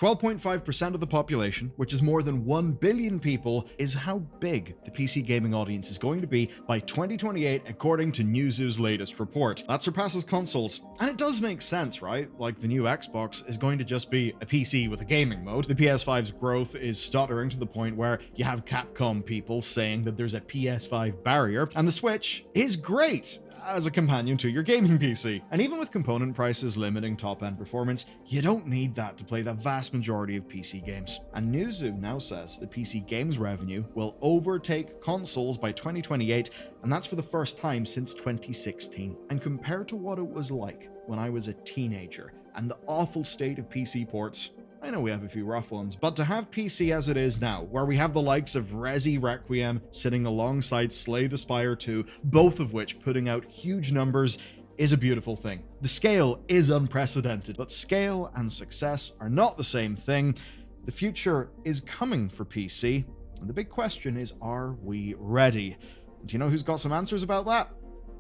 12.5% of the population, which is more than 1 billion people, is how big the PC gaming audience is going to be by 2028, according to Newzoo's latest report. That surpasses consoles. And it does make sense, right? Like, the new Xbox is going to just be a PC with a gaming mode. The PS5's growth is stuttering to the point where you have Capcom people saying that there's a PS5 barrier, and the Switch is great as a companion to your gaming PC. And even with component prices limiting top-end performance, you don't need that to play the vast majority of PC games. And Newzoo now says the PC games revenue will overtake consoles by 2028, and that's for the first time since 2016. And compared to what it was like when I was a teenager and the awful state of PC ports, I know we have a few rough ones, but to have PC as it is now, where we have the likes of Resi Requiem sitting alongside Slay the Spire 2, both of which putting out huge numbers, is a beautiful thing. The scale is unprecedented, but scale and success are not the same thing. The future is coming for PC, and the big question is, are we ready? Do you know who's got some answers about that?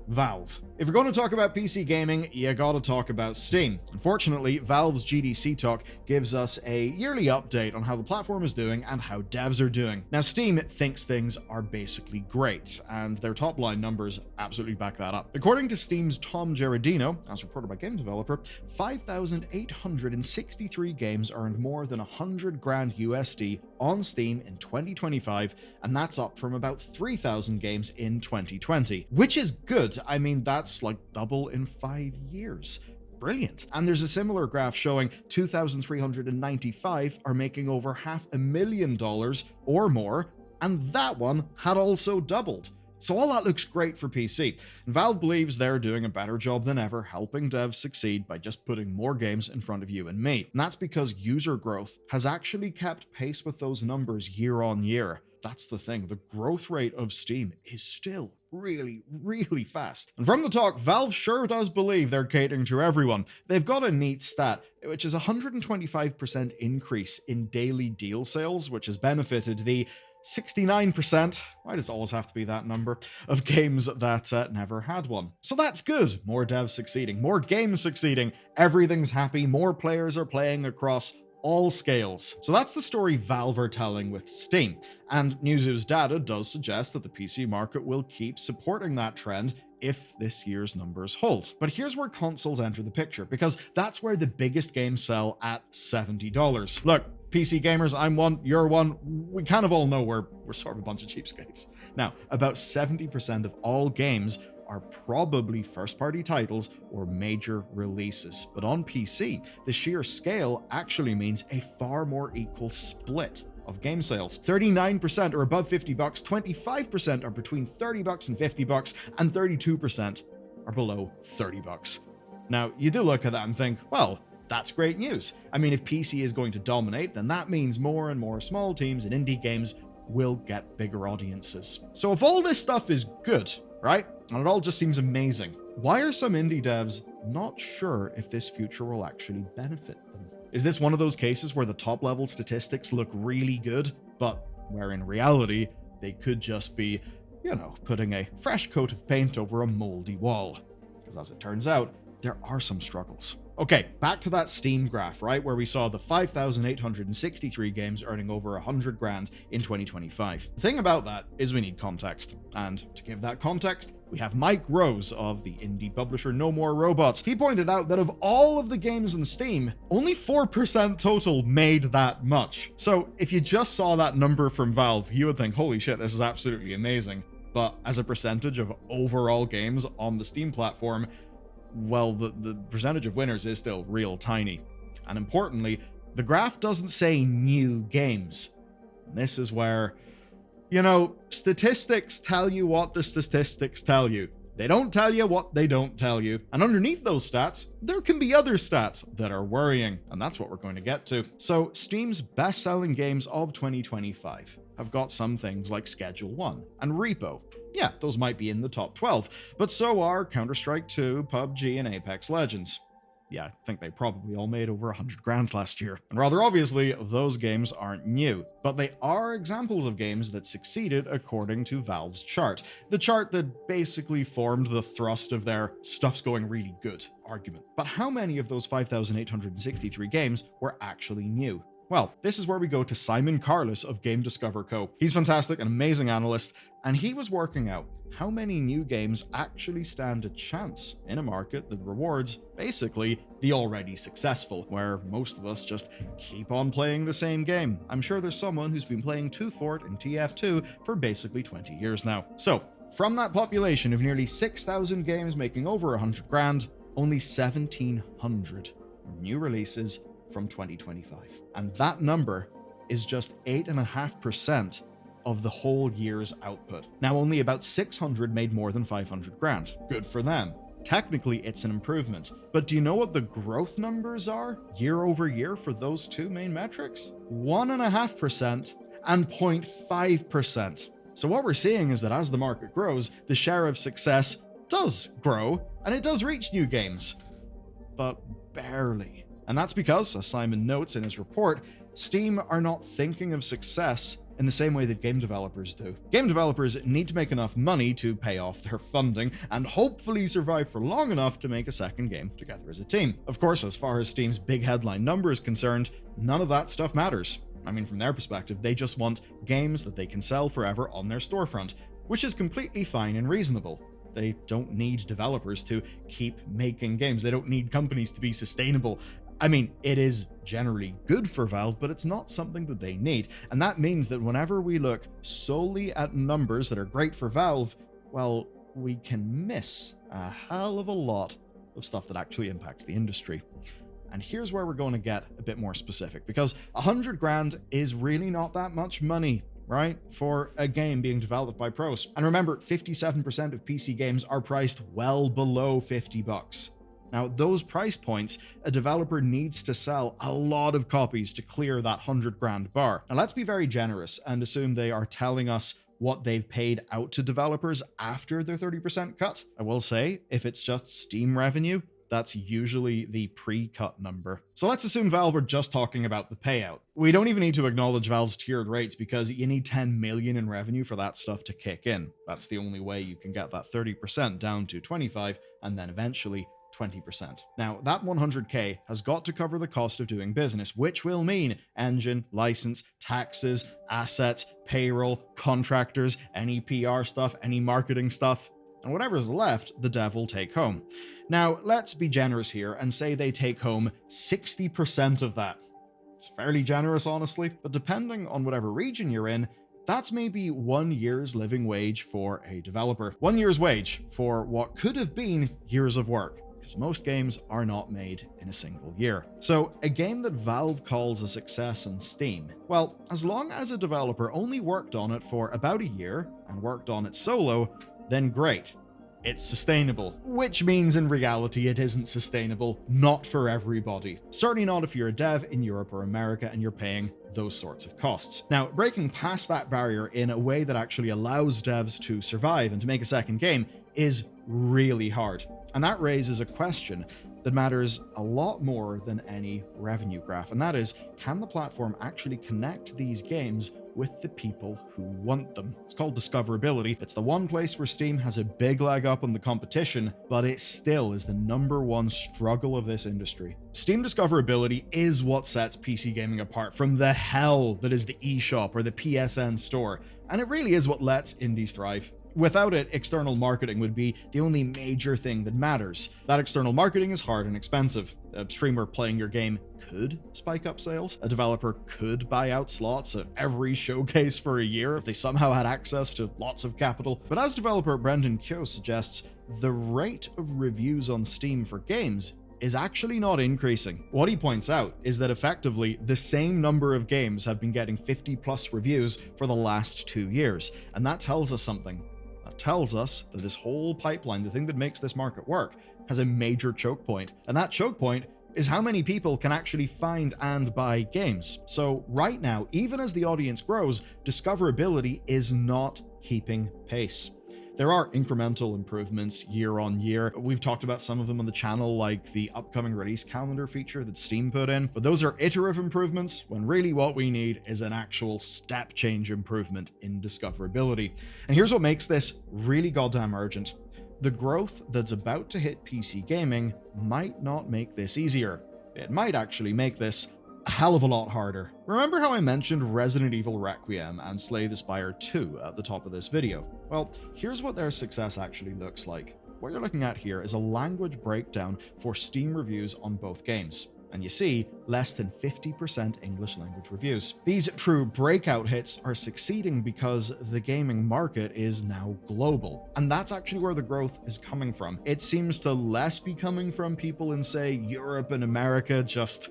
Valve. If you're going to talk about PC gaming, you gotta talk about Steam. Unfortunately, Valve's GDC talk gives us a yearly update on how the platform is doing and how devs are doing. Now, Steam thinks things are basically great, and their top-line numbers absolutely back that up. According to Steam's Tom Gerardino, as reported by Game Developer, 5,863 games earned more than $100,000 USD on Steam in 2025, and that's up from about 3,000 games in 2020, which is good. I mean, that's like double in 5 years. Brilliant. And there's a similar graph showing 2,395 are making over $500,000 or more, and that one had also doubled. So all that looks great for PC. And Valve believes they're doing a better job than ever helping devs succeed by just putting more games in front of you and me. And that's because user growth has actually kept pace with those numbers year on year. That's the thing. The growth rate of Steam is still really fast. And from the talk, Valve sure does believe they're catering to everyone. They've got a neat stat, which is a 125% increase in daily deal sales, which has benefited the 69%, why does it always have to be that number, of games that never had one. So that's good. More devs succeeding, more games succeeding, everything's happy, more players are playing across all scales. So that's the story Valve are telling with Steam. And Newzoo's data does suggest that the PC market will keep supporting that trend if this year's numbers hold. But here's where consoles enter the picture, because that's where the biggest games sell at $70. Look, PC gamers, I'm one, you're one, we kind of all know we're sort of a bunch of cheapskates. Now, about 70% of all games are probably first-party titles or major releases. But on PC, the sheer scale actually means a far more equal split of game sales. 39% are above $50, 25% are between $30 and $50, and 32% are below $30. Now, you do look at that and think, well, that's great news. I mean, if PC is going to dominate, then that means more and more small teams and indie games will get bigger audiences. So if all this stuff is good, right? And it all just seems amazing, why are some indie devs not sure if this future will actually benefit them? Is this one of those cases where the top-level statistics look really good, but where in reality, they could just be, you know, putting a fresh coat of paint over a moldy wall? Because as it turns out, there are some struggles. Okay, back to that Steam graph, right, where we saw the 5,863 games earning over $100,000 in 2025. The thing about that is we need context, and to give that context, we have Mike Rose of the indie publisher No More Robots. He pointed out that of all of the games in Steam, only 4% total made that much. So if you just saw that number from Valve, you would think, holy shit, this is absolutely amazing. But as a percentage of overall games on the Steam platform, well, the percentage of winners is still real tiny. And importantly, the graph doesn't say new games. And this is where, you know, statistics tell you what the statistics tell you. They don't tell you what they don't tell you. And underneath those stats, there can be other stats that are worrying. And that's what we're going to get to. So Steam's best-selling games of 2025 have got some things like Schedule 1 and Repo. Yeah, those might be in the top 12, but so are Counter-Strike 2, PUBG, and Apex Legends. Yeah, I think they probably all made over $100,000 last year. And rather obviously, those games aren't new, but they are examples of games that succeeded according to Valve's chart. The chart that basically formed the thrust of their stuff's going really good argument. But how many of those 5,863 games were actually new? Well, this is where we go to Simon Carlos of Game Discover Co. He's fantastic, an amazing analyst, and he was working out how many new games actually stand a chance in a market that rewards, basically, the already successful, where most of us just keep on playing the same game. I'm sure there's someone who's been playing 2 Fort and TF2 for basically 20 years now. So, from that population of nearly 6,000 games making over 100 grand, only 1,700 new releases from 2025. And that number is just 8.5% of the whole year's output. Now, only about 600 made more than 500 grand. Good for them. Technically, it's an improvement. But do you know what the growth numbers are year over year for those two main metrics? 1.5% and 0.5%. So what we're seeing is that as the market grows, the share of success does grow, and it does reach new games. But barely. And that's because, as Simon notes in his report, Steam are not thinking of success in the same way that game developers do. Game developers need to make enough money to pay off their funding and hopefully survive for long enough to make a second game together as a team. Of course, as far as Steam's big headline number is concerned, none of that stuff matters. I mean, from their perspective, they just want games that they can sell forever on their storefront, which is completely fine and reasonable. They don't need developers to keep making games. They don't need companies to be sustainable. I mean, it is generally good for Valve, but it's not something that they need. And that means that whenever we look solely at numbers that are great for Valve, well, we can miss a hell of a lot of stuff that actually impacts the industry. And here's where we're going to get a bit more specific, because 100 grand is really not that much money, right? For a game being developed by pros. And remember, 57% of PC games are priced well below $50. Now, those price points, a developer needs to sell a lot of copies to clear that 100 grand bar. Now, let's be very generous and assume they are telling us what they've paid out to developers after their 30% cut. I will say, if it's just Steam revenue, that's usually the pre-cut number. So let's assume Valve are just talking about the payout. We don't even need to acknowledge Valve's tiered rates because you need 10 million in revenue for that stuff to kick in. That's the only way you can get that 30% down to 25 and then eventually 20%. Now, that 100k has got to cover the cost of doing business, which will mean engine, license, taxes, assets, payroll, contractors, any PR stuff, any marketing stuff, and whatever's left, the dev will take home. Now, let's be generous here and say they take home 60% of that. It's fairly generous, honestly, but depending on whatever region you're in, that's maybe 1 year's living wage for a developer. 1 year's wage for what could have been years of work, because most games are not made in a single year. So a game that Valve calls a success on Steam, well, as long as a developer only worked on it for about a year and worked on it solo, then great. It's sustainable, which means in reality it isn't sustainable, not for everybody. Certainly not if you're a dev in Europe or America and you're paying those sorts of costs. Now, breaking past that barrier in a way that actually allows devs to survive and to make a second game is really hard. And that raises a question that matters a lot more than any revenue graph, and that is, can the platform actually connect these games with the people who want them? It's called discoverability. It's the one place where Steam has a big leg up on the competition, but it still is the #1 struggle of this industry. Steam discoverability is what sets PC gaming apart from the hell that is the eShop or the PSN store, and it really is what lets indies thrive. Without it, external marketing would be the only major thing that matters. That external marketing is hard and expensive. A streamer playing your game could spike up sales. A developer could buy out slots at every showcase for a year if they somehow had access to lots of capital. But as developer Brendan Keogh suggests, the rate of reviews on Steam for games is actually not increasing. What he points out is that effectively the same number of games have been getting 50+ reviews for the last 2 years. And that tells us something. Tells us that this whole pipeline, the thing that makes this market work, has a major choke point. And that choke point is how many people can actually find and buy games. So right now, even as the audience grows, discoverability is not keeping pace. There are incremental improvements year on year. We've talked about some of them on the channel, like the upcoming release calendar feature that Steam put in, but those are iterative improvements when really what we need is an actual step change improvement in discoverability. And here's what makes this really goddamn urgent. The growth that's about to hit PC gaming might not make this easier. It might actually make this a hell of a lot harder. Remember how I mentioned Resident Evil Requiem and Slay the Spire 2 at the top of this video? Well, here's what their success actually looks like. What you're looking at here is a language breakdown for Steam reviews on both games. And you see, less than 50% English language reviews. These true breakout hits are succeeding because the gaming market is now global. And that's actually where the growth is coming from. It seems to less be coming from people in, say, Europe and America just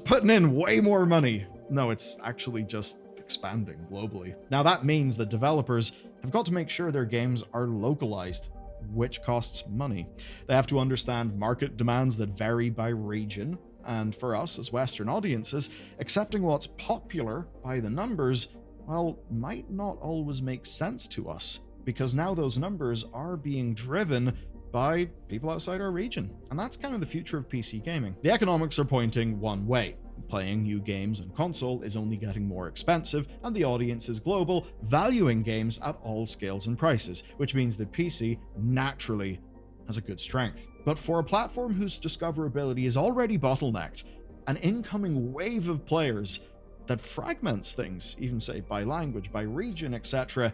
putting in way more money. No, it's actually just expanding globally. Now that means that developers have got to make sure their games are localized, which costs money. They have to understand market demands that vary by region. And for us, as Western audiences, accepting what's popular by the numbers, well, might not always make sense to us, because now those numbers are being driven by people outside our region. And that's kind of the future of PC gaming. The economics are pointing one way. Playing new games on console is only getting more expensive, and the audience is global, valuing games at all scales and prices, which means that PC naturally has a good strength. But for a platform whose discoverability is already bottlenecked, an incoming wave of players that fragments things, even say by language, by region, etc.,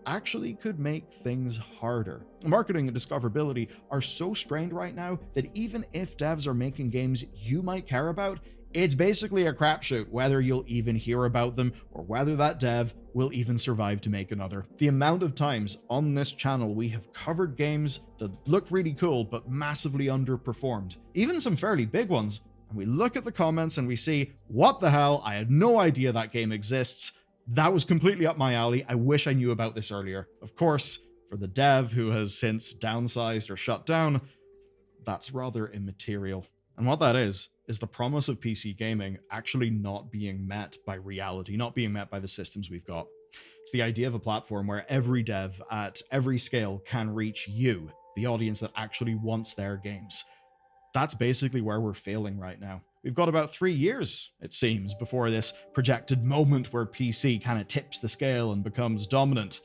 actually could make things harder. Marketing and discoverability are so strained right now that even if devs are making games you might care about, it's basically a crapshoot whether you'll even hear about them or whether that dev will even survive to make another. The amount of times on this channel we have covered games that look really cool but massively underperformed, even some fairly big ones, and we look at the comments and we see, what the hell, I had no idea that game exists. That was completely up my alley. I wish I knew about this earlier. Of course, for the dev who has since downsized or shut down, that's rather immaterial. And what that is the promise of PC gaming actually not being met by reality, not being met by the systems we've got. It's the idea of a platform where every dev at every scale can reach you, the audience that actually wants their games. That's basically where we're failing right now. We've got about 3 years, it seems, before this projected moment where PC kind of tips the scale and becomes dominant.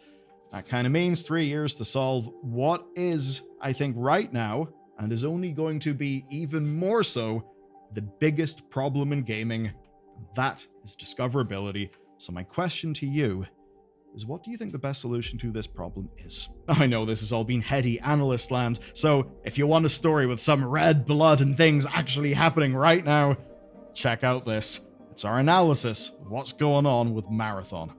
That kind of means 3 years to solve what is, I think right now, and is only going to be even more so, the biggest problem in gaming. That is discoverability. So my question to you is, what do you think the best solution to this problem is? I know this has all been heady analyst land, so if you want a story with some red blood and things actually happening right now, check out this. It's our analysis of what's going on with Marathon.